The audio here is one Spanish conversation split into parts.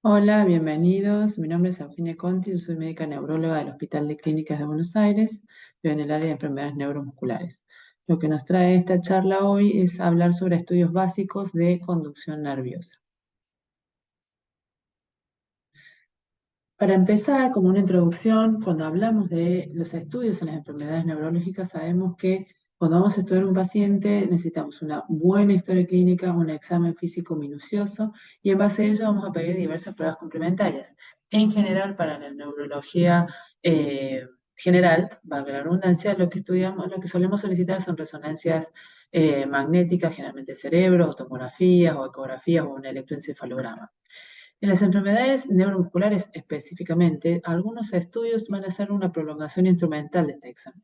Hola, bienvenidos. Mi nombre es Eugenia Conti, yo soy médica neuróloga del Hospital de Clínicas de Buenos Aires, yo en el área de enfermedades neuromusculares. Lo que nos trae esta charla hoy es hablar sobre estudios básicos de conducción nerviosa. Para empezar, como una introducción, cuando hablamos de los estudios en las enfermedades neurológicas, sabemos que cuando vamos a estudiar un paciente necesitamos una buena historia clínica, un examen físico minucioso y en base a ello vamos a pedir diversas pruebas complementarias. En general, para la neurología general, valga la redundancia, lo que estudiamos, lo que solemos solicitar son resonancias magnéticas, generalmente cerebro, o tomografías o ecografías o un electroencefalograma. En las enfermedades neuromusculares específicamente, algunos estudios van a ser una prolongación instrumental de este examen.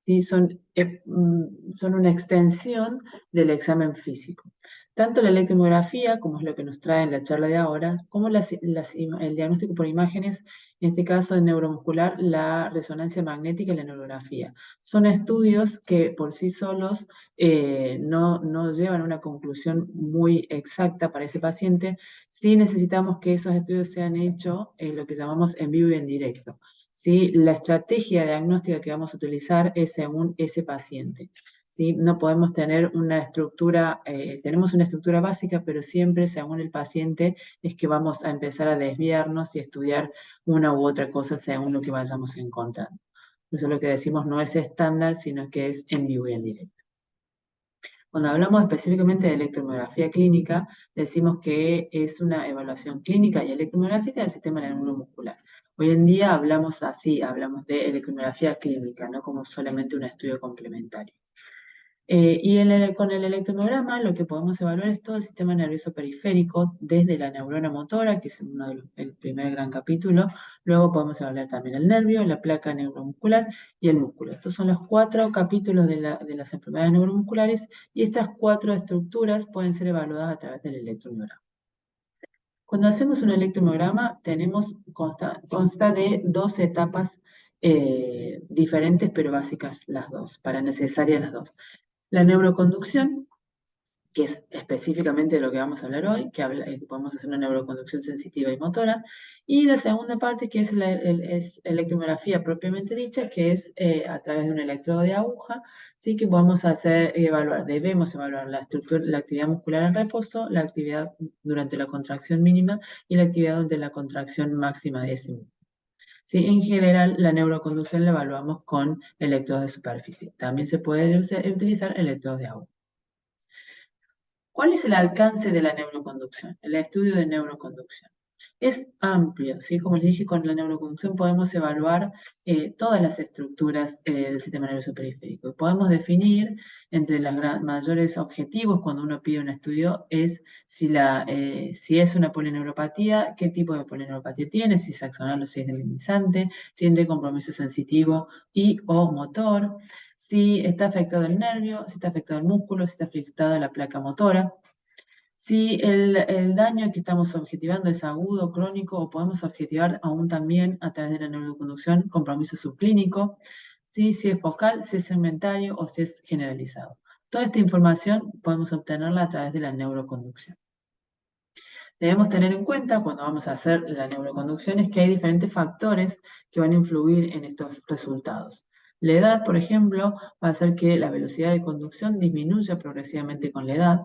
¿Sí? Son una extensión del examen físico. Tanto la electromiografía, como es lo que nos trae en la charla de ahora, como el diagnóstico por imágenes, en este caso en neuromuscular, la resonancia magnética y la neurografía. Son estudios que por sí solos no llevan a una conclusión muy exacta para ese paciente. Sí necesitamos que esos estudios sean hechos en lo que llamamos en vivo y en directo. ¿Sí? La estrategia diagnóstica que vamos a utilizar es según ese paciente. ¿Sí? No podemos tener una estructura, tenemos una estructura básica, pero siempre según el paciente es que vamos a empezar a desviarnos y estudiar una u otra cosa según lo que vayamos encontrando. Eso es lo que decimos no es estándar, sino que es en vivo y en directo. Cuando hablamos específicamente de electromiografía clínica, decimos que es una evaluación clínica y electromiográfica del sistema neuromuscular. Hoy en día hablamos así, hablamos de electromiografía clínica, no como solamente un estudio complementario. Con el electromiograma lo que podemos evaluar es todo el sistema nervioso periférico, desde la neurona motora, que es el primer gran capítulo. Luego podemos evaluar también el nervio, la placa neuromuscular y el músculo. Estos son los 4 capítulos de las enfermedades neuromusculares y estas 4 estructuras pueden ser evaluadas a través del electromiograma. Cuando hacemos un electromiograma consta de 2 etapas diferentes pero básicas las dos, para necesarias las dos. La neuroconducción, que es específicamente de lo que vamos a hablar hoy, que podemos hacer una neuroconducción sensitiva y motora, y la segunda parte, que es electromiografía propiamente dicha, que es a través de un electrodo de aguja, ¿sí? Que debemos evaluar la estructura, la actividad muscular en reposo, la actividad durante la contracción mínima y la actividad durante la contracción máxima de ese músculo. Sí, en general, la neuroconducción la evaluamos con electrodos de superficie. También se puede utilizar electrodos de agua. ¿Cuál es el alcance de la neuroconducción? El estudio de neuroconducción. Es amplio, ¿sí? Como les dije, con la neuroconducción podemos evaluar todas las estructuras del sistema nervioso periférico. Podemos definir entre los mayores objetivos cuando uno pide un estudio es si es una polineuropatía, qué tipo de polineuropatía tiene, si es axonal o si es deminizante, si tiene compromiso sensitivo y o motor, si está afectado el nervio, si está afectado el músculo, si está afectada la placa motora. Si el daño que estamos objetivando es agudo, crónico, o podemos objetivar aún también a través de la neuroconducción compromiso subclínico, si es focal, si es segmentario o si es generalizado. Toda esta información podemos obtenerla a través de la neuroconducción. Debemos tener en cuenta cuando vamos a hacer la neuroconducción es que hay diferentes factores que van a influir en estos resultados. La edad, por ejemplo, va a hacer que la velocidad de conducción disminuya progresivamente con la edad.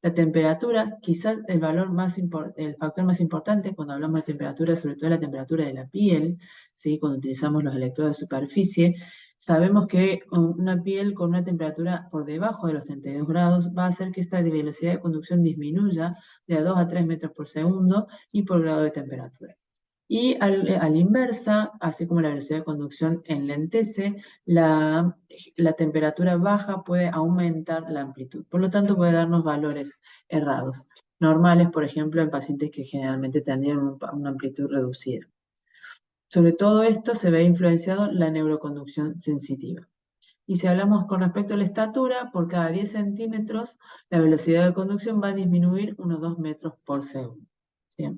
La temperatura, quizás el factor más importante cuando hablamos de temperatura, sobre todo la temperatura de la piel, ¿sí? Cuando utilizamos los electrodos de superficie, sabemos que una piel con una temperatura por debajo de los 32 grados va a hacer que esta velocidad de conducción disminuya de a 2 a 3 metros por segundo y por grado de temperatura. Y a la inversa, así como la velocidad de conducción enlentece, la temperatura baja puede aumentar la amplitud. Por lo tanto, puede darnos valores errados, normales, por ejemplo, en pacientes que generalmente tendrían una amplitud reducida. Sobre todo esto se ve influenciado la neuroconducción sensitiva. Y si hablamos con respecto a la estatura, por cada 10 centímetros, la velocidad de conducción va a disminuir unos 2 metros por segundo. ¿Sí?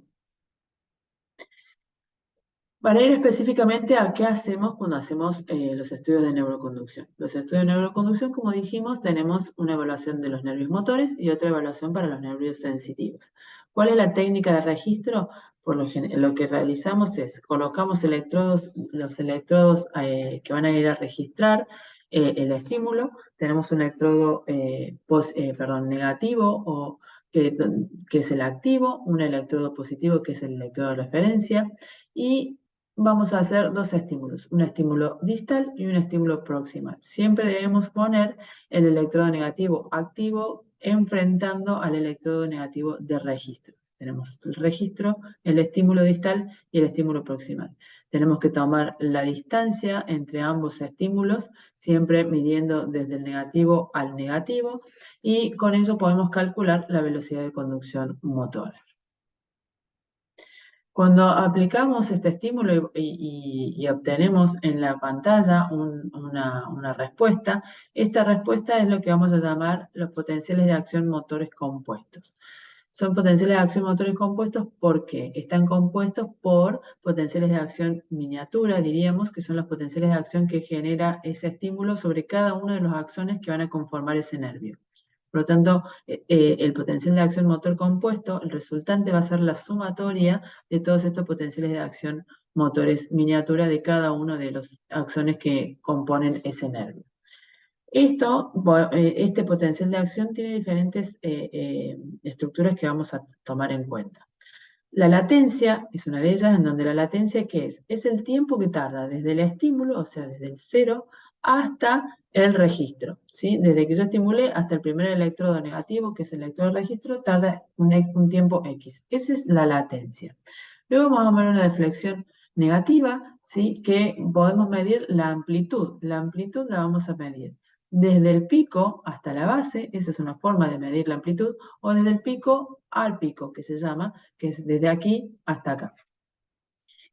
Para ir específicamente a qué hacemos cuando hacemos los estudios de neuroconducción. Los estudios de neuroconducción, como dijimos, tenemos una evaluación de los nervios motores y otra evaluación para los nervios sensitivos. ¿Cuál es la técnica de registro? Lo que realizamos es colocamos electrodos, los electrodos que van a ir a registrar el estímulo. Tenemos un electrodo negativo o que es el activo, un electrodo positivo que es el electrodo de referencia y vamos a hacer dos estímulos, un estímulo distal y un estímulo proximal. Siempre debemos poner el electrodo negativo activo enfrentando al electrodo negativo de registro. Tenemos el registro, el estímulo distal y el estímulo proximal. Tenemos que tomar la distancia entre ambos estímulos, siempre midiendo desde el negativo al negativo, y con eso podemos calcular la velocidad de conducción motora. Cuando aplicamos este estímulo y obtenemos en la pantalla una respuesta, esta respuesta es lo que vamos a llamar los potenciales de acción motores compuestos. Son potenciales de acción motores compuestos porque están compuestos por potenciales de acción miniatura, diríamos, que son los potenciales de acción que genera ese estímulo sobre cada uno de los axones que van a conformar ese nervio. Por lo tanto, el potencial de acción motor compuesto, el resultante va a ser la sumatoria de todos estos potenciales de acción motores miniatura de cada uno de los axones que componen ese nervio. Este potencial de acción tiene diferentes estructuras que vamos a tomar en cuenta. La latencia es una de ellas, en donde la latencia, ¿qué es? Es el tiempo que tarda desde el estímulo, o sea, desde el cero, hasta el registro, ¿sí? Desde que yo estimulé hasta el primer electrodo negativo, que es el electrodo de registro, tarda un tiempo X. Esa es la latencia. Luego vamos a ver una deflexión negativa, ¿sí? Que podemos medir la amplitud. La amplitud la vamos a medir desde el pico hasta la base, esa es una forma de medir la amplitud, o desde el pico al pico, que se llama, que es desde aquí hasta acá.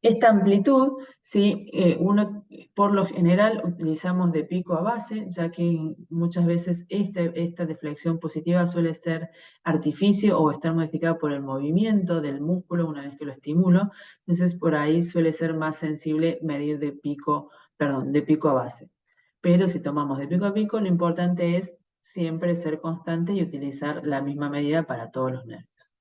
Esta amplitud, ¿sí? Uno por lo general utilizamos de pico a base, ya que muchas veces esta deflexión positiva suele ser artificio o estar modificada por el movimiento del músculo una vez que lo estimulo, entonces por ahí suele ser más sensible medir de pico a base. Pero si tomamos de pico a pico, lo importante es siempre ser constante y utilizar la misma medida para todos los nervios.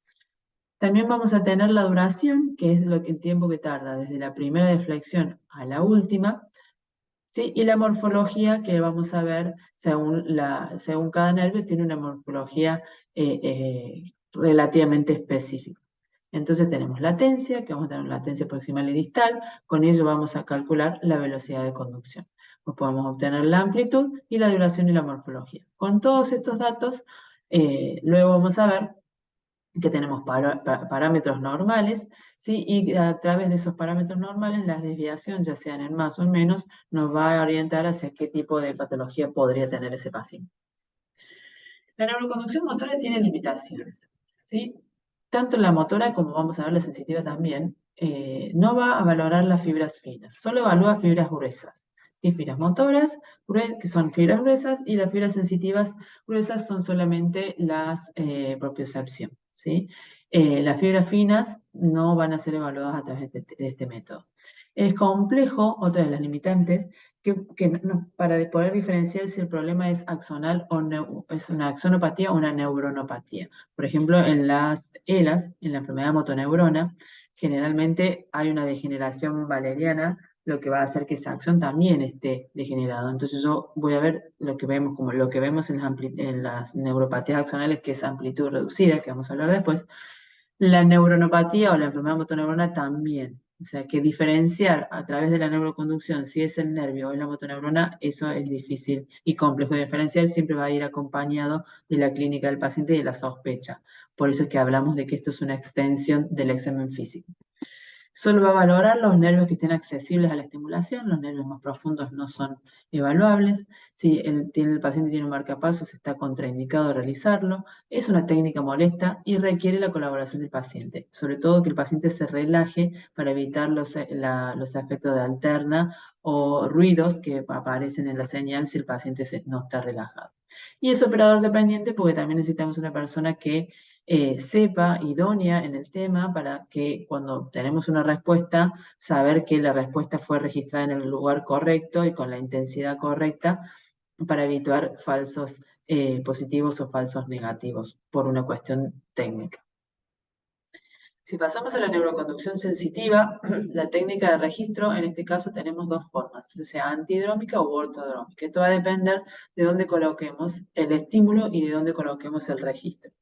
También vamos a tener la duración, que es el tiempo que tarda desde la primera deflexión a la última, ¿sí? Y la morfología que vamos a ver según cada nervio tiene una morfología relativamente específica. Entonces tenemos latencia, que vamos a tener latencia proximal y distal, con ello vamos a calcular la velocidad de conducción. Pues podemos obtener la amplitud y la duración y la morfología. Con todos estos datos, luego vamos a ver que tenemos parámetros normales, ¿sí? Y a través de esos parámetros normales, la desviación, ya sean en más o en menos, nos va a orientar hacia qué tipo de patología podría tener ese paciente. La neuroconducción motora tiene limitaciones, ¿sí? Tanto la motora como vamos a ver la sensitiva también, no va a valorar las fibras finas, solo evalúa fibras gruesas. ¿Sí? Fibras motoras, que son fibras gruesas, y las fibras sensitivas gruesas son solamente las propiocepción. ¿Sí? Las fibras finas no van a ser evaluadas a través de este método. Es complejo, otra de las limitantes, para poder diferenciar si el problema es axonal o es una axonopatía o una neuronopatía. Por ejemplo, en las ELAs, en la enfermedad motoneurona, generalmente hay una degeneración valeriana, lo que va a hacer que ese axón también esté degenerado. Entonces yo voy a ver lo que vemos, como lo que vemos en las neuropatías axonales, que es amplitud reducida, que vamos a hablar después. La neuronopatía o la enfermedad motoneurona también. O sea, que diferenciar a través de la neuroconducción si es el nervio o la motoneurona, eso es difícil y complejo de diferenciar, siempre va a ir acompañado de la clínica del paciente y de la sospecha. Por eso es que hablamos de que esto es una extensión del examen físico. Solo va a valorar los nervios que estén accesibles a la estimulación, los nervios más profundos no son evaluables. Si el paciente tiene un marcapasos, está contraindicado realizarlo. Es una técnica molesta y requiere la colaboración del paciente, sobre todo que el paciente se relaje para evitar los efectos de alterna o ruidos que aparecen en la señal si el paciente no está relajado. Y es operador dependiente porque también necesitamos una persona que sepa, idónea en el tema, para que cuando tenemos una respuesta, saber que la respuesta fue registrada en el lugar correcto y con la intensidad correcta para evitar falsos positivos o falsos negativos por una cuestión técnica. Si pasamos a la neuroconducción sensitiva, la técnica de registro, en este caso tenemos dos formas, sea antidrómica o ortodrómica. Esto va a depender de dónde coloquemos el estímulo y de dónde coloquemos el registro.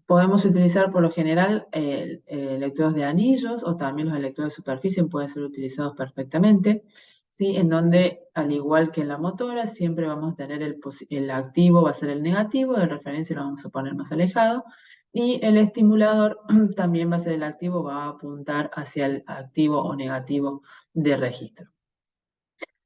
Podemos utilizar por lo general electrodos de anillos o también los electrodos de superficie pueden ser utilizados perfectamente, ¿sí? En donde, al igual que en la motora, siempre vamos a tener el activo va a ser el negativo, de referencia lo vamos a poner más alejado, y el estimulador también va a ser el activo, va a apuntar hacia el activo o negativo de registro.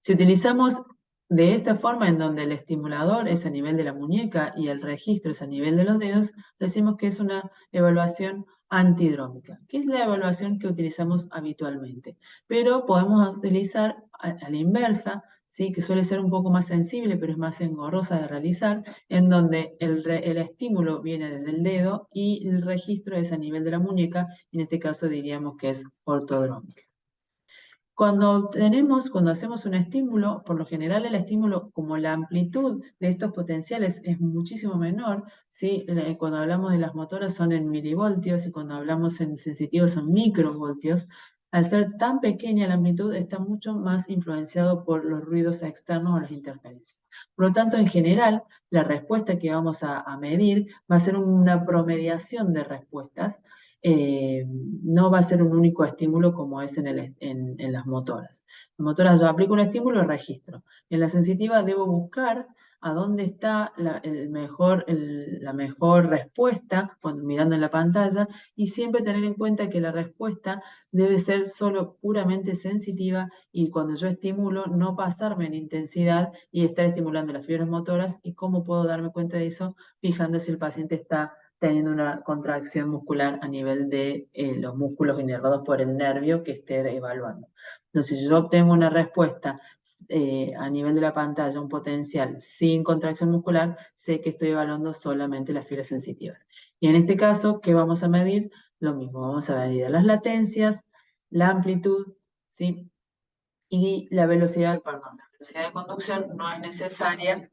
Si utilizamos de esta forma, en donde el estimulador es a nivel de la muñeca y el registro es a nivel de los dedos, decimos que es una evaluación antidrómica, que es la evaluación que utilizamos habitualmente. Pero podemos utilizar a la inversa, ¿sí? Que suele ser un poco más sensible, pero es más engorrosa de realizar, en donde el estímulo viene desde el dedo y el registro es a nivel de la muñeca, y en este caso diríamos que es ortodrómica. Cuando hacemos un estímulo, por lo general el estímulo, como la amplitud de estos potenciales es muchísimo menor, ¿sí? Cuando hablamos de las motoras son en milivoltios y cuando hablamos en sensitivos son microvoltios. Al ser tan pequeña la amplitud, está mucho más influenciado por los ruidos externos o las interferencias. Por lo tanto, en general, la respuesta que vamos a medir va a ser una promediación de respuestas, no va a ser un único estímulo como es en las motoras. En motoras yo aplico un estímulo y registro. En la sensitiva debo buscar a dónde está la mejor respuesta mirando en la pantalla, y siempre tener en cuenta que la respuesta debe ser solo puramente sensitiva, y cuando yo estimulo no pasarme en intensidad y estar estimulando las fibras motoras. ¿Y cómo puedo darme cuenta de eso? Fijando si el paciente está teniendo una contracción muscular a nivel de los músculos inervados por el nervio que esté evaluando. Entonces, si yo obtengo una respuesta a nivel de la pantalla, un potencial sin contracción muscular, sé que estoy evaluando solamente las fibras sensitivas. Y en este caso, ¿qué vamos a medir? Lo mismo, vamos a medir las latencias, la amplitud, ¿sí? Y la velocidad de conducción no es necesaria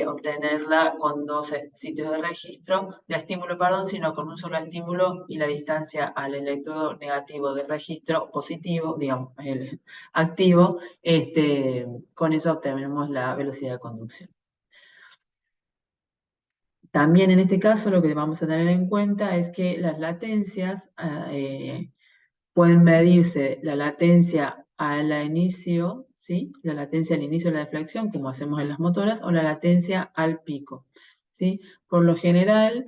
obtenerla con dos sitios de registro, de estímulo, perdón, sino con un solo estímulo y la distancia al electrodo negativo de registro positivo, digamos, el activo, con eso obtenemos la velocidad de conducción. También en este caso lo que vamos a tener en cuenta es que las latencias pueden medirse la latencia al inicio, ¿sí? La latencia al inicio de la deflexión, como hacemos en las motoras, o la latencia al pico, ¿sí? Por lo general,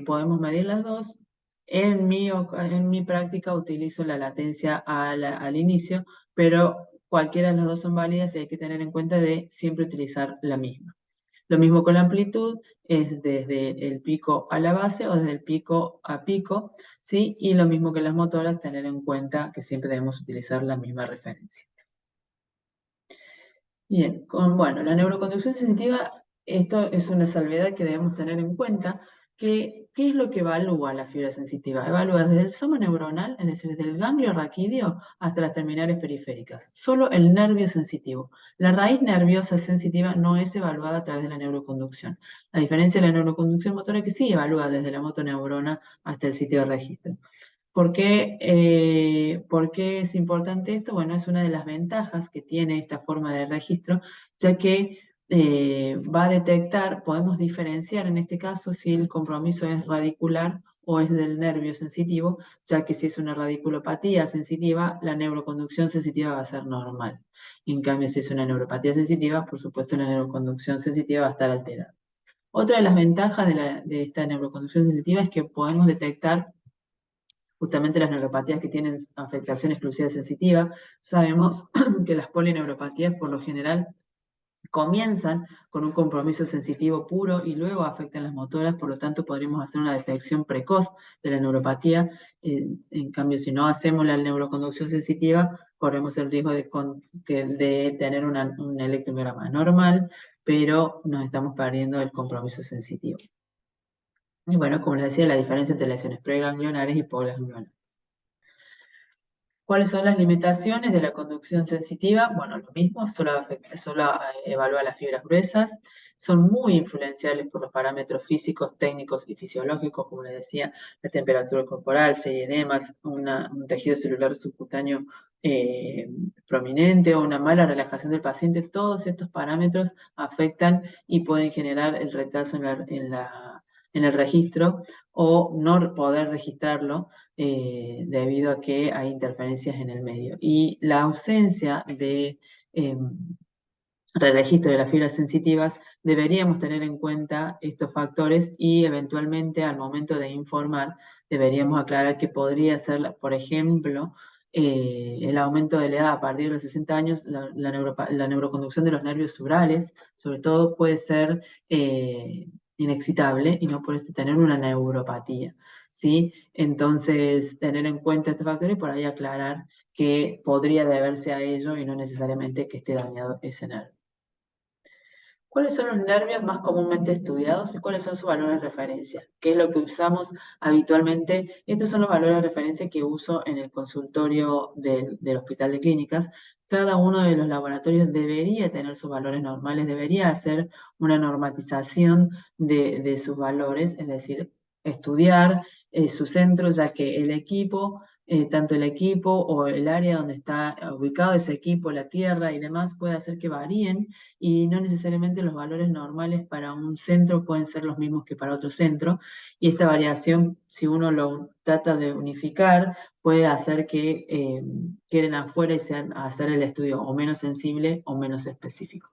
podemos medir las dos. En mi práctica utilizo la latencia al inicio, pero cualquiera de las dos son válidas y hay que tener en cuenta de siempre utilizar la misma. Lo mismo con la amplitud, es desde el pico a la base o desde el pico a pico, ¿sí? Y lo mismo que las motoras, tener en cuenta que siempre debemos utilizar la misma referencia. Bien, bueno, la neuroconducción sensitiva, esto es una salvedad que debemos tener en cuenta. ¿Qué es lo que evalúa la fibra sensitiva? Evalúa desde el soma neuronal, es decir, desde el ganglio raquídeo hasta las terminales periféricas. Solo el nervio sensitivo. La raíz nerviosa sensitiva no es evaluada a través de la neuroconducción. A diferencia de la neuroconducción motora, que sí evalúa desde la motoneurona hasta el sitio de registro. ¿Por qué es importante esto? Bueno, es una de las ventajas que tiene esta forma de registro, ya que va a detectar, podemos diferenciar en este caso si el compromiso es radicular o es del nervio sensitivo, ya que si es una radiculopatía sensitiva, la neuroconducción sensitiva va a ser normal. En cambio, si es una neuropatía sensitiva, por supuesto la neuroconducción sensitiva va a estar alterada. Otra de las ventajas de esta neuroconducción sensitiva es que podemos detectar justamente las neuropatías que tienen afectación exclusiva sensitiva. Sabemos que las polineuropatías por lo general comienzan con un compromiso sensitivo puro y luego afectan las motoras, por lo tanto podríamos hacer una detección precoz de la neuropatía. En cambio, si no hacemos la neuroconducción sensitiva, corremos el riesgo de tener un electromiograma normal, pero nos estamos perdiendo el compromiso sensitivo. Y bueno, como les decía, la diferencia entre lesiones preganglionares y postganglionares. ¿Cuáles son las limitaciones de la conducción sensitiva? Bueno, lo mismo, solo evalúa las fibras gruesas. Son muy influenciables por los parámetros físicos, técnicos y fisiológicos, como les decía, la temperatura corporal, si hay edemas, un tejido celular subcutáneo eh, prominente o una mala relajación del paciente. Todos estos parámetros afectan y pueden generar el retraso en el registro o no poder registrarlo debido a que hay interferencias en el medio. Y la ausencia de registro de las fibras sensitivas, deberíamos tener en cuenta estos factores y eventualmente al momento de informar deberíamos aclarar que podría ser, por ejemplo, el aumento de la edad a partir de los 60 años, la neuroconducción de los nervios surales, sobre todo puede ser inexcitable y no por esto tener una neuropatía. ¿Sí? Entonces, tener en cuenta este factor y por ahí aclarar que podría deberse a ello y no necesariamente que esté dañado ese nervio. ¿Cuáles son los nervios más comúnmente estudiados y cuáles son sus valores de referencia? ¿Qué es lo que usamos habitualmente? Estos son los valores de referencia que uso en el consultorio del Hospital de Clínicas. Cada uno de los laboratorios debería tener sus valores normales, debería hacer una normatización de sus valores, es decir, estudiar su centro, ya que el equipo tanto el equipo o el área donde está ubicado ese equipo, la tierra y demás, puede hacer que varíen y no necesariamente los valores normales para un centro pueden ser los mismos que para otro centro. Y esta variación, si uno lo trata de unificar, puede hacer que queden afuera y sean a hacer el estudio o menos sensible o menos específico.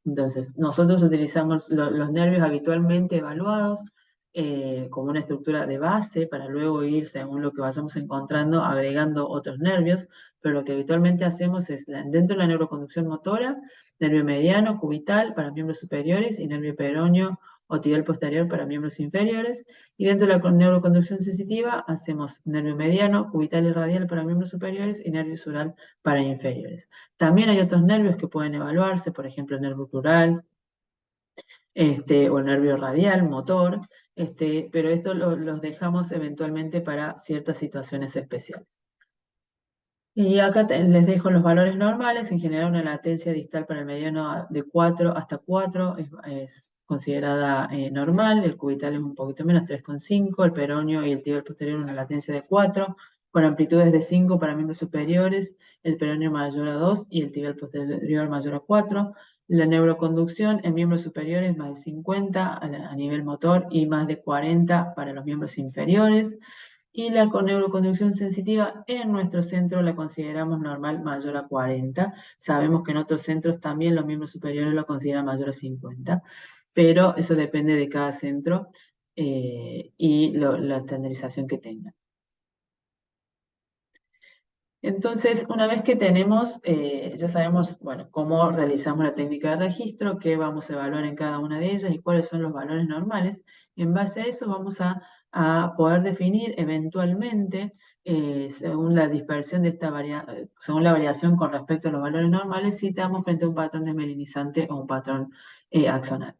Entonces, nosotros utilizamos los nervios habitualmente evaluados como una estructura de base para luego ir, según lo que vayamos encontrando, agregando otros nervios, pero lo que habitualmente hacemos es, dentro de la neuroconducción motora, nervio mediano, cubital para miembros superiores y nervio peroneo o tibial posterior para miembros inferiores. Y dentro de la neuroconducción sensitiva hacemos nervio mediano, cubital y radial para miembros superiores y nervio sural para inferiores. También hay otros nervios que pueden evaluarse, por ejemplo, el nervio plural, o el nervio radial, motor, pero esto los dejamos eventualmente para ciertas situaciones especiales. Y acá les dejo los valores normales. En general, una latencia distal para el mediano de 4 hasta 4 es considerada normal. El cubital es un poquito menos, 3,5. El peroneo y el tibial posterior una latencia de 4, con amplitudes de 5 para miembros superiores, el peroneo mayor a 2 y el tibial posterior mayor a 4. La neuroconducción en miembros superiores más de 50 a nivel motor y más de 40 para los miembros inferiores. Y la neuroconducción sensitiva en nuestro centro la consideramos normal mayor a 40. Sabemos que en otros centros también los miembros superiores lo consideran mayor a 50, pero eso depende de cada centro y la estandarización que tengan. Entonces, una vez que tenemos, ya sabemos, bueno, cómo realizamos la técnica de registro, qué vamos a evaluar en cada una de ellas y cuáles son los valores normales, en base a eso vamos a poder definir eventualmente, según la dispersión de según la variación con respecto a los valores normales, si estamos frente a un patrón desmelinizante o un patrón axonal.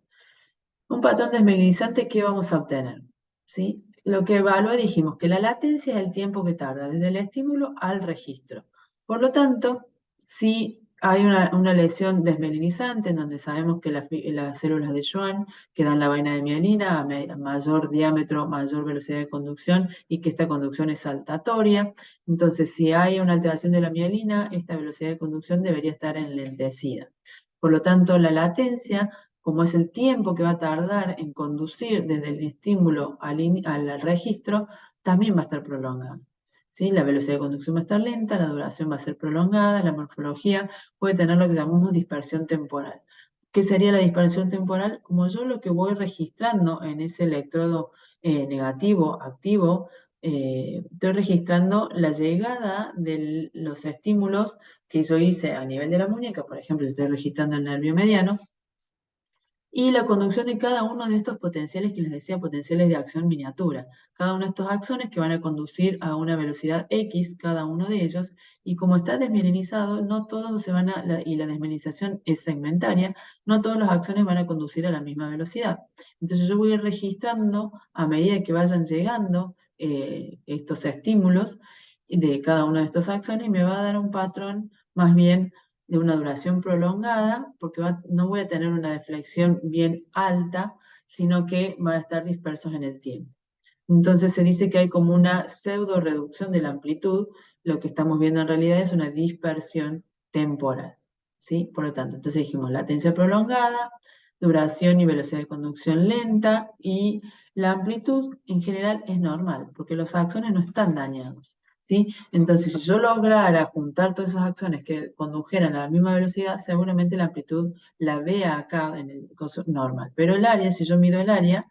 Un patrón desmelinizante, ¿qué vamos a obtener? ¿Sí? Lo que evalúa, dijimos que la latencia es el tiempo que tarda desde el estímulo al registro. Por lo tanto, si hay una lesión desmelinizante en donde sabemos que las células de Schwann que dan la vaina de mielina a mayor diámetro, mayor velocidad de conducción y que esta conducción es saltatoria, entonces si hay una alteración de la mielina, esta velocidad de conducción debería estar enlentecida. Por lo tanto, la latencia como es el tiempo que va a tardar en conducir desde el estímulo al registro, también va a estar prolongado. ¿Sí? La velocidad de conducción va a estar lenta, la duración va a ser prolongada, la morfología puede tener lo que llamamos dispersión temporal. ¿Qué sería la dispersión temporal? Como yo lo que voy registrando en ese electrodo negativo, activo, estoy registrando la llegada de los estímulos que yo hice a nivel de la muñeca, por ejemplo, si estoy registrando el nervio mediano, y la conducción de cada uno de estos potenciales que les decía, potenciales de acción miniatura. Cada uno de estos axones que van a conducir a una velocidad X, cada uno de ellos, y como está desmielinizado, no todos se van a, y la desmielinización es segmentaria, no todos los axones van a conducir a la misma velocidad. Entonces yo voy a ir registrando a medida que vayan llegando estos estímulos de cada uno de estos axones y me va a dar un patrón más bien de una duración prolongada, porque no voy a tener una deflexión bien alta, sino que van a estar dispersos en el tiempo. Entonces se dice que hay como una pseudo reducción de la amplitud, lo que estamos viendo en realidad es una dispersión temporal, ¿sí? Por lo tanto, entonces dijimos latencia prolongada, duración y velocidad de conducción lenta, y la amplitud en general es normal, porque los axones no están dañados, ¿sí? Entonces, si yo lograra juntar todos esos axones que condujeran a la misma velocidad, seguramente la amplitud la vea acá en el coso normal. Pero el área, si yo mido el área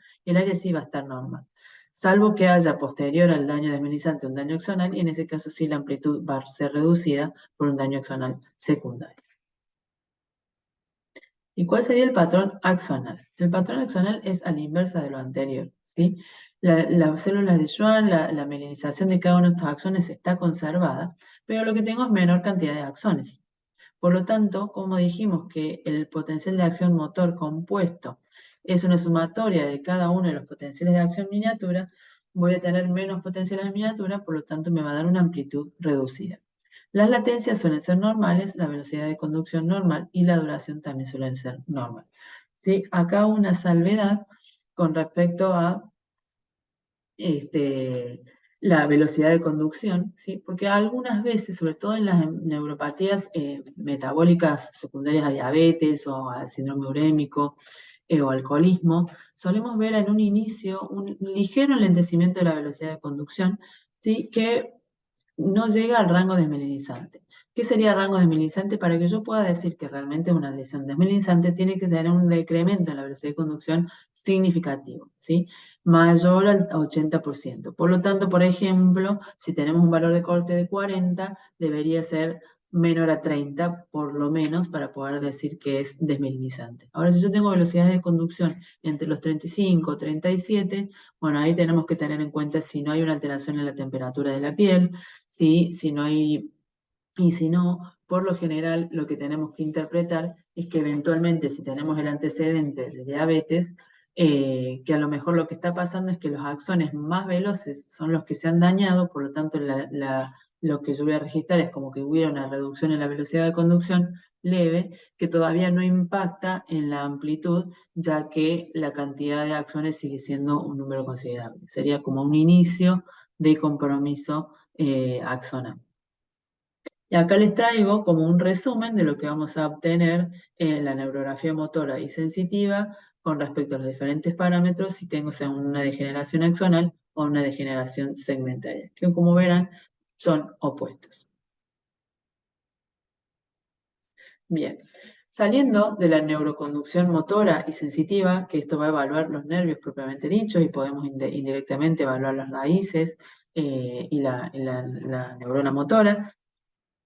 sí va a estar normal, salvo que haya posterior al daño desminimizante un daño axonal, y en ese caso sí la amplitud va a ser reducida por un daño axonal secundario. ¿Y cuál sería el patrón axonal? El patrón axonal es a la inversa de lo anterior, ¿sí? Las células de Schwann, la mielinización de cada uno de estos axones está conservada, pero lo que tengo es menor cantidad de axones. Por lo tanto, como dijimos que el potencial de acción motor compuesto es una sumatoria de cada uno de los potenciales de acción miniatura, voy a tener menos potenciales de miniatura, por lo tanto me va a dar una amplitud reducida. Las latencias suelen ser normales, la velocidad de conducción normal y la duración también suelen ser normal. ¿Sí? Acá una salvedad con respecto a la velocidad de conducción, ¿sí? Porque algunas veces, sobre todo en las neuropatías metabólicas secundarias a diabetes o al síndrome urémico o alcoholismo, solemos ver en un inicio un ligero enlentecimiento de la velocidad de conducción, ¿sí? Que no llega al rango desmelinizante. ¿Qué sería rango desmelinizante? Para que yo pueda decir que realmente es una lesión desmelinizante, tiene que tener un decremento en la velocidad de conducción significativo, ¿sí? Mayor al 80%. Por lo tanto, por ejemplo, si tenemos un valor de corte de 40, debería ser menor a 30, por lo menos, para poder decir que es desmelinizante. Ahora, si yo tengo velocidades de conducción entre los 35 y 37, bueno, ahí tenemos que tener en cuenta si no hay una alteración en la temperatura de la piel, si no hay, y si no, por lo general lo que tenemos que interpretar es que eventualmente si tenemos el antecedente de diabetes, que a lo mejor lo que está pasando es que los axones más veloces son los que se han dañado, por lo tanto lo que yo voy a registrar es como que hubiera una reducción en la velocidad de conducción leve, que todavía no impacta en la amplitud, ya que la cantidad de axones sigue siendo un número considerable. Sería como un inicio de compromiso axonal. Y acá les traigo como un resumen de lo que vamos a obtener en la neurografía motora y sensitiva con respecto a los diferentes parámetros si tengo, sea, una degeneración axonal o una degeneración segmentaria, que como verán son opuestos. Bien, saliendo de la neuroconducción motora y sensitiva, que esto va a evaluar los nervios propiamente dichos y podemos indirectamente evaluar las raíces y la neurona motora,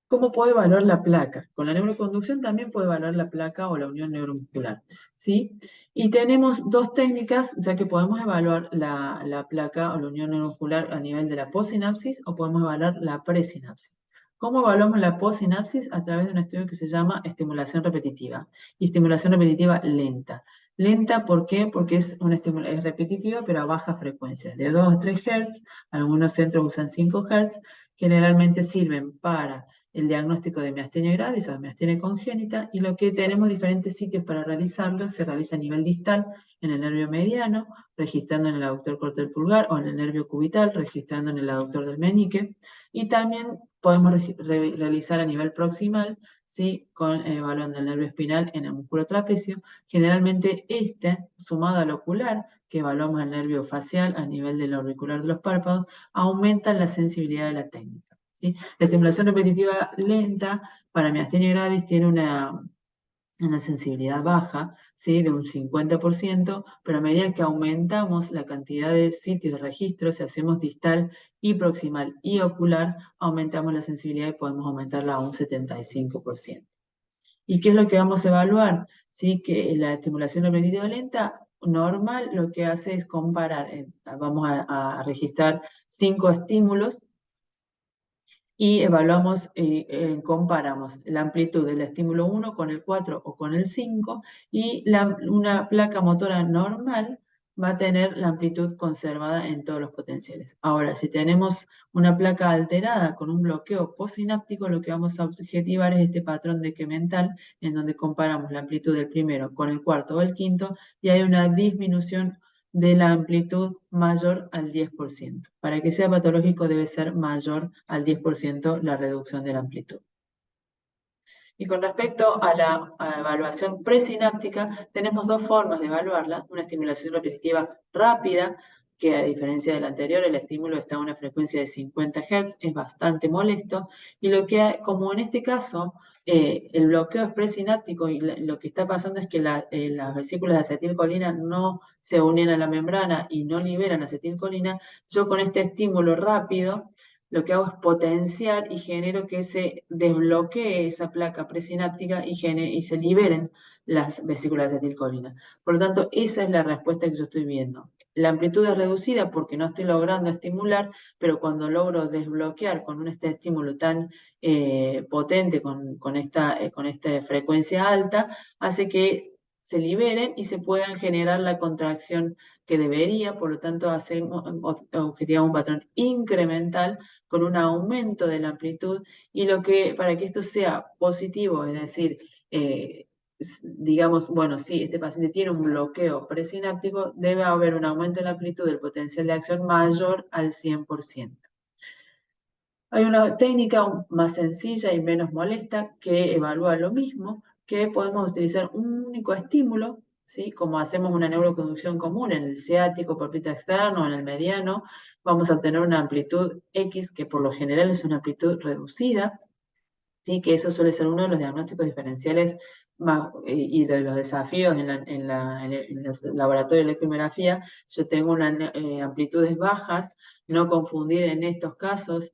¿cómo puedo evaluar la placa? Con la neuroconducción también puedo evaluar la placa o la unión neuromuscular, ¿sí? Y tenemos dos técnicas, ya que podemos evaluar la placa o la unión neuromuscular a nivel de la postsinapsis o podemos evaluar la presinapsis. ¿Cómo evaluamos la postsinapsis? A través de un estudio que se llama estimulación repetitiva y estimulación repetitiva lenta. Lenta, ¿por qué? Porque es repetitiva pero a baja frecuencia, de 2 a 3 Hz, algunos centros usan 5 Hz, generalmente sirven para el diagnóstico de miastenia gravis o miastenia congénita, y lo que tenemos diferentes sitios para realizarlo. Se realiza a nivel distal en el nervio mediano, registrando en el aductor corto del pulgar, o en el nervio cubital, registrando en el aductor del meñique, y también podemos realizar a nivel proximal, ¿sí? Evaluando el nervio espinal en el músculo trapecio. Generalmente sumado al ocular, que evaluamos el nervio facial a nivel del auricular de los párpados, aumenta la sensibilidad de la técnica, ¿sí? La estimulación repetitiva lenta para miastenia gravis tiene una sensibilidad baja, ¿sí? De un 50%, pero a medida que aumentamos la cantidad de sitios de registro, si hacemos distal y proximal y ocular, aumentamos la sensibilidad y podemos aumentarla a un 75%. ¿Y qué es lo que vamos a evaluar? Sí, que la estimulación repetitiva lenta normal lo que hace es comparar, vamos a registrar 5 estímulos y evaluamos, comparamos la amplitud del estímulo 1 con el 4 o con el 5 y una placa motora normal va a tener la amplitud conservada en todos los potenciales. Ahora, si tenemos una placa alterada con un bloqueo postsináptico, lo que vamos a objetivar es este patrón decremental en donde comparamos la amplitud del primero con el cuarto o el quinto y hay una disminución de la amplitud mayor al 10%. Para que sea patológico debe ser mayor al 10% la reducción de la amplitud. Y con respecto a la evaluación presináptica, tenemos dos formas de evaluarla. Una estimulación repetitiva rápida, que a diferencia del anterior, el estímulo está a una frecuencia de 50 Hz, es bastante molesto, y como en este caso el bloqueo es presináptico y lo que está pasando es que las vesículas de acetilcolina no se unen a la membrana y no liberan acetilcolina, yo con este estímulo rápido lo que hago es potenciar y genero que se desbloquee esa placa presináptica y se liberen las vesículas de acetilcolina. Por lo tanto, esa es la respuesta que yo estoy viendo. La amplitud es reducida porque no estoy logrando estimular, pero cuando logro desbloquear con este estímulo tan potente, con esta frecuencia alta, hace que se liberen y se puedan generar la contracción que debería, por lo tanto objetivamos un patrón incremental con un aumento de la amplitud y para que esto sea positivo, es decir, digamos, bueno, si este paciente tiene un bloqueo presináptico, debe haber un aumento en la amplitud del potencial de acción mayor al 100%. Hay una técnica más sencilla y menos molesta que evalúa lo mismo, que podemos utilizar un único estímulo, ¿sí? Como hacemos una neuroconducción común en el ciático, por pito externo o en el mediano, vamos a obtener una amplitud X, que por lo general es una amplitud reducida, ¿sí? Que eso suele ser uno de los diagnósticos diferenciales y de los desafíos en el laboratorio de electromiografía. Yo tengo amplitudes bajas, no confundir en estos casos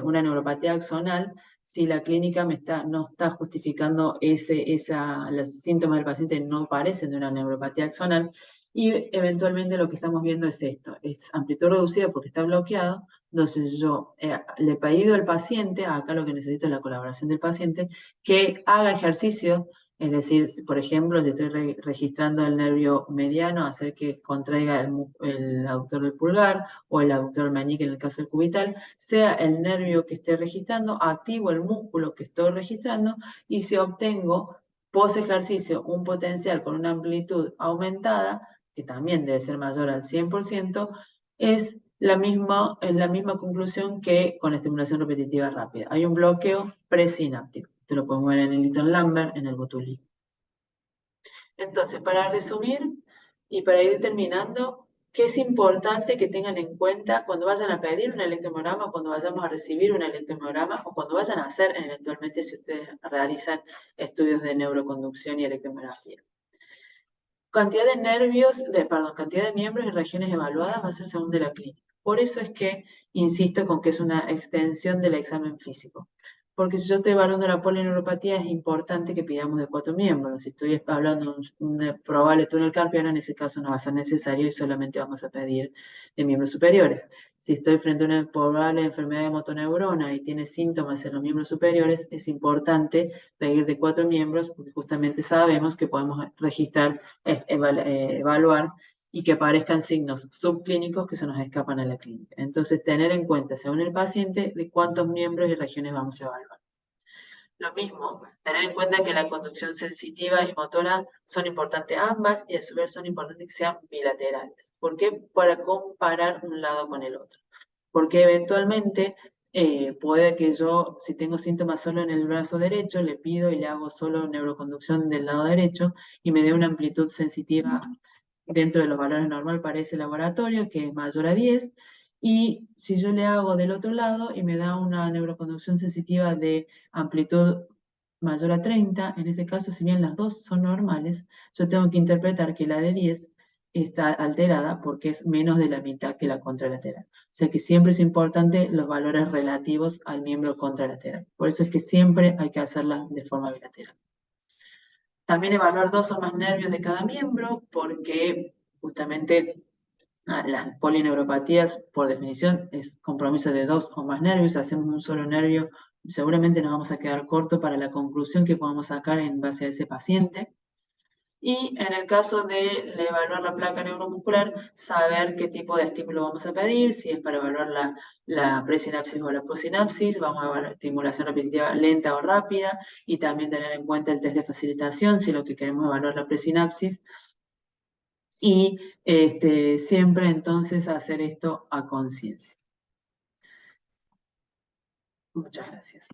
una neuropatía axonal si la clínica no está justificando los síntomas del paciente no parecen de una neuropatía axonal. Y eventualmente lo que estamos viendo es esto, es amplitud reducida porque está bloqueado. Entonces yo le he pedido al paciente, acá lo que necesito es la colaboración del paciente, que haga ejercicio, es decir, por ejemplo, si estoy registrando el nervio mediano, hacer que contraiga el aductor del pulgar o el aductor meñique en el caso del cubital, sea el nervio que esté registrando, activo el músculo que estoy registrando y si obtengo post ejercicio un potencial con una amplitud aumentada, que también debe ser mayor al 100%, es la misma conclusión que con la estimulación repetitiva rápida. Hay un bloqueo presináptico. Esto lo podemos ver en el Litton Lambert, en el Botulí. Entonces, para resumir y para ir terminando, ¿qué es importante que tengan en cuenta cuando vayan a pedir un electromiograma, cuando vayamos a recibir un electromiograma o cuando vayan a hacer eventualmente si ustedes realizan estudios de neuroconducción y electromiografía? Cantidad de cantidad de miembros y regiones evaluadas va a ser según de la clínica. Por eso es que insisto con que es una extensión del examen físico. Porque si yo estoy evaluando la polineuropatía, es importante que pidamos de 4 miembros. Si estoy hablando de un probable túnel carpiano, en ese caso no va a ser necesario y solamente vamos a pedir de miembros superiores. Si estoy frente a una probable enfermedad de motoneurona y tiene síntomas en los miembros superiores, es importante pedir de 4 miembros porque justamente sabemos que podemos registrar, evaluar y que aparezcan signos subclínicos que se nos escapan a la clínica. Entonces, tener en cuenta, según el paciente, de cuántos miembros y regiones vamos a evaluar. Lo mismo, tener en cuenta que la conducción sensitiva y motora son importantes ambas y a su vez son importantes que sean bilaterales. ¿Por qué? Para comparar un lado con el otro. Porque eventualmente puede que yo, si tengo síntomas solo en el brazo derecho, le pido y le hago solo neuroconducción del lado derecho y me dé una amplitud sensitiva dentro de los valores normal para ese laboratorio, que es mayor a 10, y si yo le hago del otro lado y me da una neuroconducción sensitiva de amplitud mayor a 30, en este caso, si bien las dos son normales, yo tengo que interpretar que la de 10 está alterada porque es menos de la mitad que la contralateral. O sea que siempre es importante los valores relativos al miembro contralateral. Por eso es que siempre hay que hacerla de forma bilateral. También evaluar 2 o más nervios de cada miembro, porque justamente las polineuropatías, por definición, es compromiso de 2 o más nervios. Hacemos un solo nervio, seguramente nos vamos a quedar corto para la conclusión que podamos sacar en base a ese paciente. Y en el caso de evaluar la placa neuromuscular, saber qué tipo de estímulo vamos a pedir, si es para evaluar la presinapsis o la posinapsis, vamos a evaluar estimulación repetitiva lenta o rápida, y también tener en cuenta el test de facilitación, si lo que queremos es evaluar la presinapsis, y siempre entonces hacer esto a conciencia. Muchas gracias.